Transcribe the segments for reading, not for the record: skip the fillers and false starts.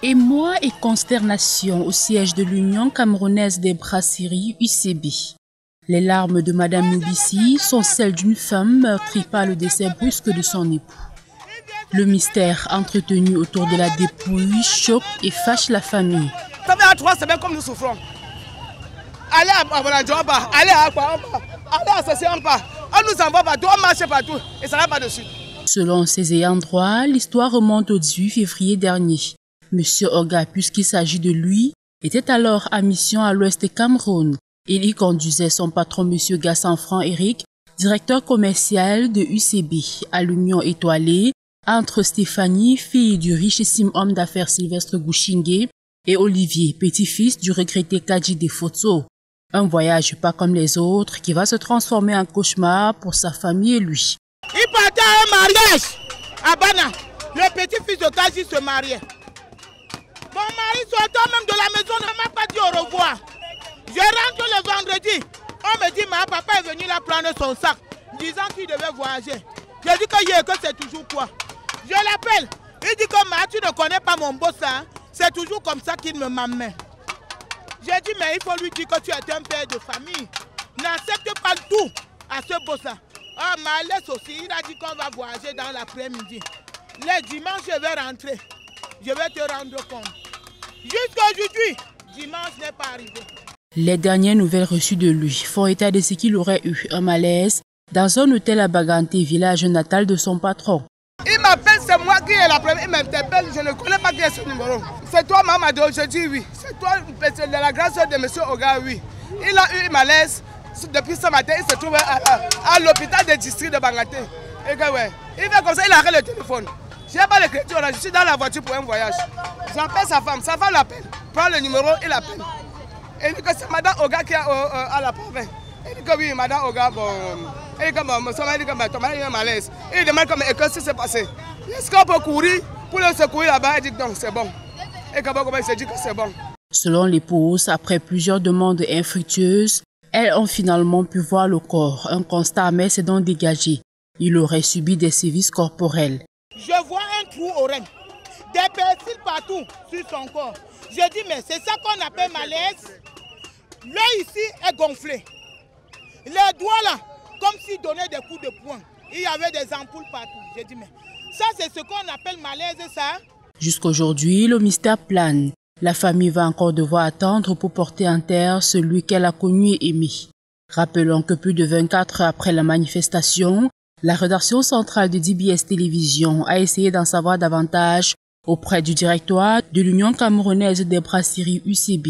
Émoi et consternation au siège de l'Union camerounaise des brasseries UCB. Les larmes de Madame Noubissi sont celles d'une femme meurtrie par le décès brusque de son époux. Le mystère entretenu autour de la dépouille choque et fâche la famille. Ça fait 3 semaines comme nous souffrons. Allez à Bonadjoba, allez à Kwamba, allez à Sassiampa. On nous envoie partout, on marche partout et ça n'a pas de suite. Selon ses ayants droit, l'histoire remonte au 18 février dernier. Monsieur Oga, puisqu'il s'agit de lui, était alors à mission à l'ouest du Cameroun. Il y conduisait son patron Monsieur Gassanfran Eric, directeur commercial de UCB, à l'Union étoilée, entre Stéphanie, fille du richissime homme d'affaires Sylvestre Gouchingué, et Olivier, petit-fils du regretté Kadji Defoto. Un voyage pas comme les autres qui va se transformer en cauchemar pour sa famille et lui. Il partait à un mariage à Bana. Le petit-fils de Kadji se mariait. Mon mari sortant même de la maison ne m'a pas dit au revoir. Je rentre le vendredi. On me dit, ma papa est venu là prendre son sac, disant qu'il devait voyager. Je dis que c'est toujours quoi. Je l'appelle. Il dit que tu ne connais pas mon boss, hein? C'est toujours comme ça qu'il me m'amène. J'ai dit, mais il faut lui dire que tu es un père de famille. N'accepte pas tout à ce boss-là. Ah, Malès aussi, il a dit qu'on va voyager dans l'après-midi. Les dimanches, je vais rentrer. Je vais te rendre compte. Jusqu'aujourd'hui, dimanche n'est pas arrivé. Les dernières nouvelles reçues de lui font état de ce qu'il aurait eu un malaise dans un hôtel à Baganté, village natal de son patron. Il m'appelle, c'est moi qui est la première, il m'interpelle, je ne connais pas qui est ce numéro. C'est toi, maman, je dis oui. C'est toi, de la grande soeur de M. Oga, oui. Il a eu un malaise. Depuis ce matin, il se trouve à l'hôpital des districts de Baganté. Et que, ouais, il fait comme ça, il arrête le téléphone. Je n'ai pas le crédit, je suis dans la voiture pour un voyage. J'appelle sa femme l'appelle, prend le numéro, il appelle. Il dit que c'est Madame Oga qui est à la province. Il dit que oui, Madame Oga, bon. Il dit que ton mari a un malaise. Il demande qu'est-ce qui s'est passé. Est-ce qu'on peut courir pour le secourir là-bas? Il dit que non, c'est bon. Et comment il se dit que c'est bon. Selon l'épouse, après plusieurs demandes infructueuses, elles ont finalement pu voir le corps. Un constat amer s'est donc dégagé. Il aurait subi des sévices corporels. Je vois un trou au rein, des percils partout sur son corps. Je dis, mais c'est ça qu'on appelle malaise. L'œil ici est gonflé. Les doigts là, comme s'il donnait des coups de poing. Il y avait des ampoules partout. Je dis, mais ça c'est ce qu'on appelle malaise, ça. Jusqu'aujourd'hui, le mystère plane. La famille va encore devoir attendre pour porter en terre celui qu'elle a connu et aimé. Rappelons que plus de 24 heures après la manifestation, la rédaction centrale de DBS Télévision a essayé d'en savoir davantage auprès du directoire de l'Union camerounaise des brasseries UCB.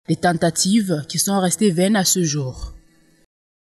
Des tentatives qui sont restées vaines à ce jour.